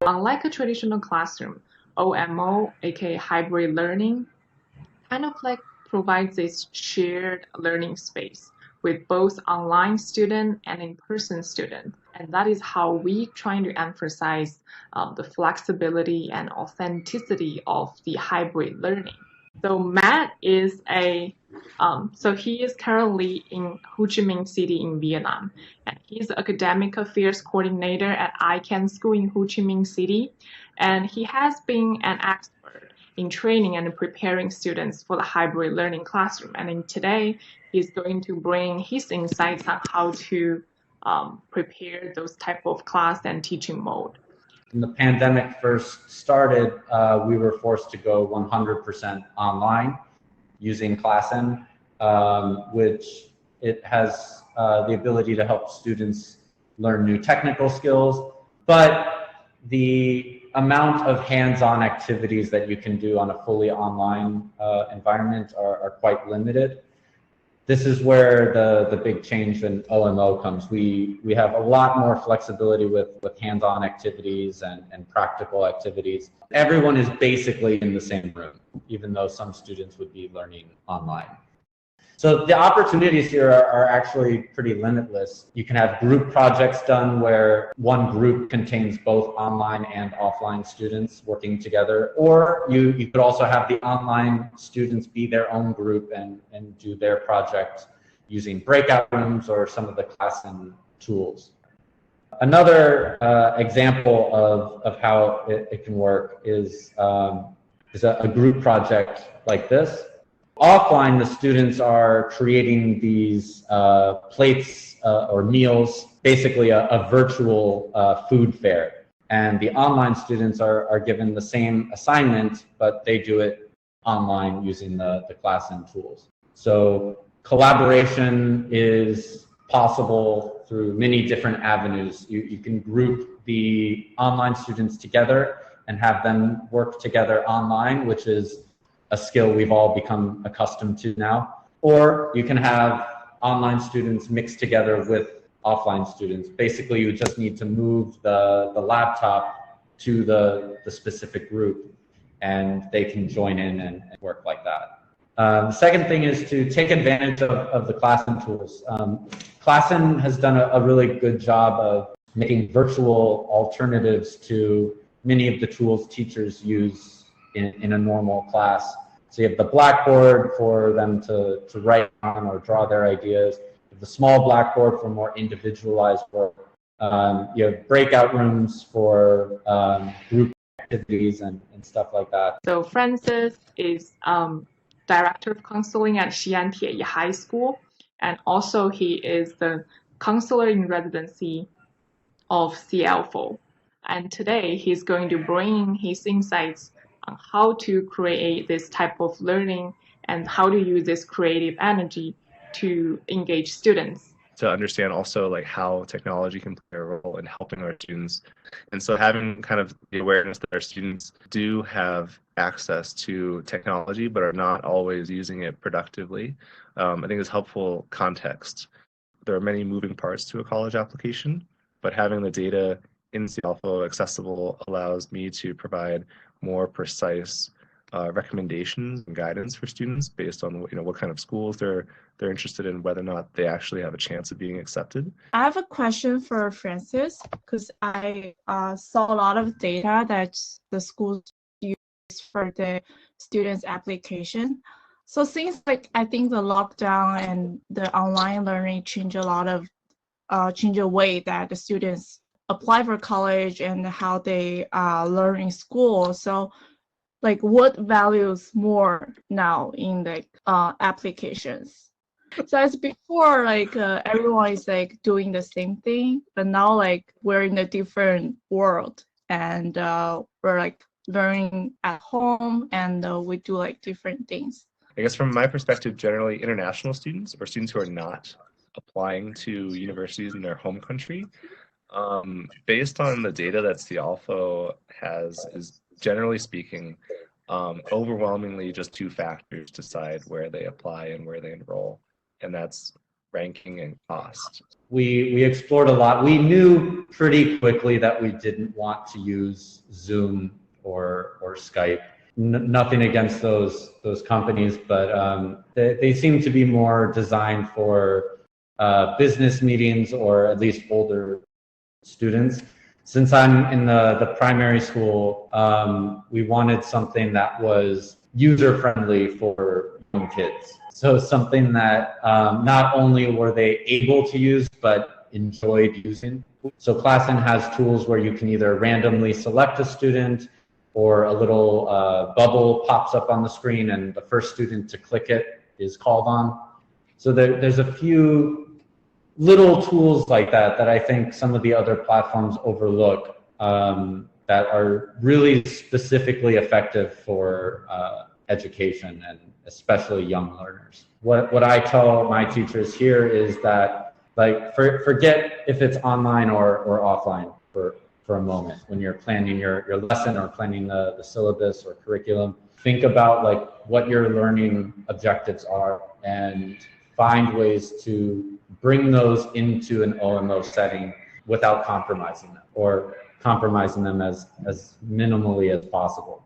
unlike a traditional classroom, OMO, aka hybrid learning, kind of like provides this shared learning space with both online student and in-person student. And that is how we trying to emphasize the flexibility and authenticity of the hybrid learning. So Matt is he is currently in Ho Chi Minh City in Vietnam, and he's the academic affairs coordinator at ICANN School in Ho Chi Minh City, and he has been an expert in training and preparing students for the hybrid learning classroom. And today, he's going to bring his insights on how to prepare those type of class and teaching mode. When the pandemic first started, we were forced to go 100% online using ClassIn, which it has the ability to help students learn new technical skills, but the amount of hands-on activities that you can do on a fully online environment are quite limited. This is where the big change in OMO comes. We have a lot more flexibility with hands-on activities and practical activities. Everyone is basically in the same room, even though some students would be learning online. So the opportunities here are actually pretty limitless. You can have group projects done where one group contains both online and offline students working together, or you could also have the online students be their own group and do their project using breakout rooms or some of the ClassIn tools. Another example of how it can work is a group project like this. Offline, the students are creating these plates or meals, basically a virtual food fair. And the online students are given the same assignment, but they do it online using the ClassIn tools. So collaboration is possible through many different avenues. You can group the online students together and have them work together online, which is a skill we've all become accustomed to now. Or you can have online students mixed together with offline students. Basically, you just need to move the laptop to the specific group, and they can join in and work like that. The second thing is to take advantage of the ClassIn tools. ClassIn has done a really good job of making virtual alternatives to many of the tools teachers use in a normal class. So you have the blackboard for them to write on or draw their ideas. You have the small blackboard for more individualized work. You have breakout rooms for group activities and stuff like that. So Francis is Director of Counseling at Xi'an High School, and also he is the counselor in residency of CLFO. And today he's going to bring his insights on how to create this type of learning and how to use this creative energy to engage students. To understand also like how technology can play a role in helping our students. And so having kind of the awareness that our students do have access to technology but are not always using it productively, I think is helpful context. There are many moving parts to a college application, but having the data in CLFO accessible allows me to provide more precise recommendations and guidance for students based on what kind of schools they're interested in, whether or not they actually have a chance of being accepted. I have a question for Francis, because I saw a lot of data that the schools use for the students' application. So since I think the lockdown and the online learning change the way that the students apply for college and how they learn in school. So what values more now in applications? So as before, everyone is doing the same thing, but now we're in a different world, and we're learning at home, and we do different things. I guess from my perspective, generally international students or students who are not applying to universities in their home country, based on the data that CLFO has, is generally speaking, overwhelmingly just two factors decide where they apply and where they enroll. And that's ranking and cost? We explored a lot. We knew pretty quickly that we didn't want to use Zoom or Skype. Nothing against those companies, but they seem to be more designed for business meetings, or at least older students. Since I'm in the primary school, we wanted something that was user-friendly for young kids. So something that not only were they able to use, but enjoyed using. So ClassIn has tools where you can either randomly select a student, or a little bubble pops up on the screen and the first student to click it is called on. So there's a few little tools like that I think some of the other platforms overlook, that are really specifically effective for education, and especially young learners. What I tell my teachers here is that, like, forget if it's online or offline for a moment. When you're planning your lesson, or planning the syllabus or curriculum, think about like what your learning objectives are, and find ways to bring those into an OMO setting without compromising them, or compromising them as minimally as possible.